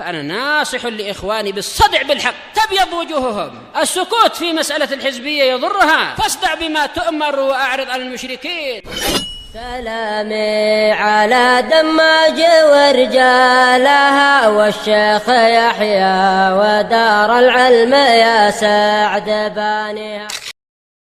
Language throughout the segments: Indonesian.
فأنا ناصح لإخواني بالصدع بالحق تبيض وجوههم. السكوت في مسألة الحزبية يضرها، فاصدع بما تؤمر وأعرض عن المشركين. سلامي على دماج ورجالها والشيخ يحيى ودار العلم يا سعد بانيها.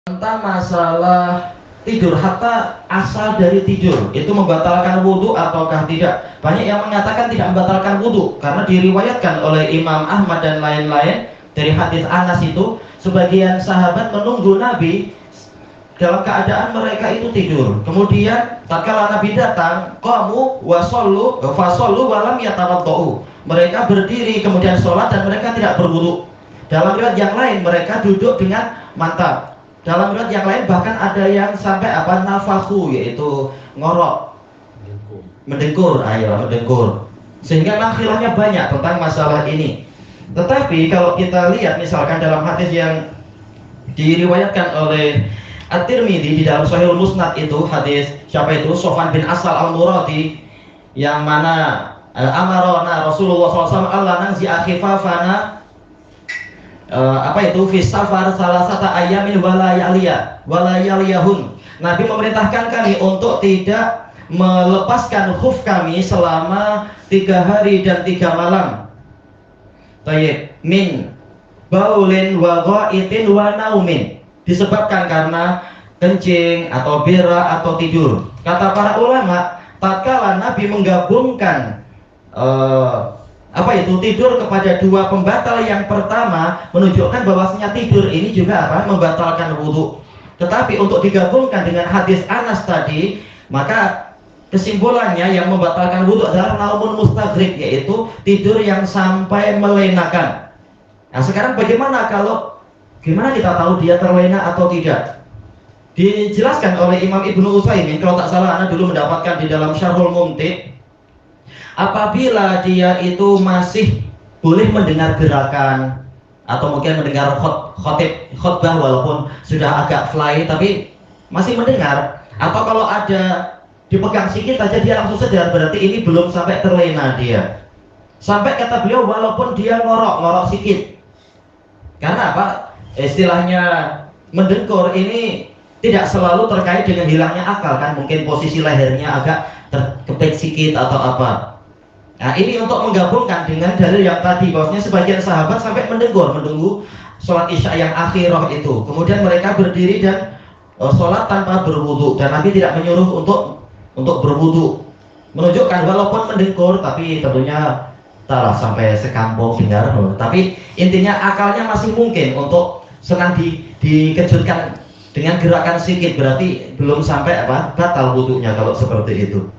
Tentang masalah tidur, hatta asal dari tidur itu membatalkan wudhu ataukah tidak. Banyak yang mengatakan tidak membatalkan wudhu karena diriwayatkan oleh Imam Ahmad dan lain-lain dari hadis Anas itu sebagian sahabat menunggu Nabi dalam keadaan mereka itu tidur. Kemudian tatkala Nabi datang, qamu wa shallu fa shallu wa lam yatawaddau. Mereka berdiri kemudian sholat dan mereka tidak berwudu. Dalam riwayat yang lain mereka duduk dengan mantap. Dalam riwayat yang lain bahkan ada yang sampai nafakhu, yaitu ngorok, mendengkur, mendengkur. Sehingga memang khilafnya banyak tentang masalah ini. Tetapi kalau kita lihat misalkan dalam hadis yang diriwayatkan oleh At-Tirmidzi di dalam Sahihul Musnad itu hadis siapa itu? Sofwan bin Asal Al-Muradi, yang mana amarona Rasulullah SAW Allah nanzi akhifafana fi safar salasata ayamin walayaliyahun. Nabi memerintahkan kami untuk tidak melepaskan khuf kami selama 3 hari dan 3 malam. Tayyib min baulin wa ghaitin wa naumin, disebabkan karena kencing atau berak atau tidur. Kata para ulama, tatkala Nabi menggabungkan tidur kepada 2 pembatal yang pertama, menunjukkan bahwasanya tidur ini juga membatalkan wudhu. Tetapi untuk digabungkan dengan hadis Anas tadi, maka kesimpulannya yang membatalkan wudhu adalah naumun mustaghrib, yaitu tidur yang sampai melenakan. Nah sekarang bagaimana gimana kita tahu dia terlena atau tidak? Dijelaskan oleh Imam Ibnu Utsaimin, kalau tak salah Anda dulu mendapatkan di dalam Syarhul Mumti, apabila dia itu masih boleh mendengar gerakan atau mungkin mendengar khotbah walaupun sudah agak fly tapi masih mendengar, atau kalau ada dipegang sikit saja dia langsung sadar, berarti ini belum sampai terlena dia. Sampai kata beliau walaupun dia ngorok sikit. Karena istilahnya mendengkur ini tidak selalu terkait dengan hilangnya akal kan, mungkin posisi lehernya agak terkepit sikit atau apa. Nah ini untuk menggabungkan dengan dalil yang tadi bahwasanya sebagian sahabat sampai menunggu sholat isya yang akhirah itu, kemudian mereka berdiri dan sholat tanpa berwudu, dan Nabi tidak menyuruh untuk berwudu, menunjukkan walaupun mendengkur tapi tentunya tak sampai sekampung dengar, tapi intinya akalnya masih mungkin untuk senang dikejutkan dengan gerakan sedikit, berarti belum sampai batal wudunya kalau seperti itu.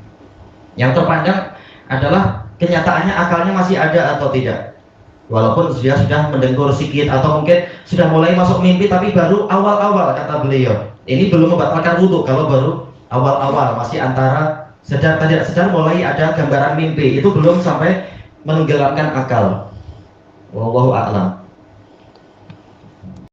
Yang terpandang adalah kenyataannya akalnya masih ada atau tidak, walaupun dia sudah mendengkur sedikit atau mungkin sudah mulai masuk mimpi tapi baru awal-awal, kata beliau ini belum membatalkan wudu. Kalau baru awal-awal masih antara sedar tidak sedar mulai ada gambaran mimpi, itu belum sampai menenggelamkan akal. Wallahu a'lam.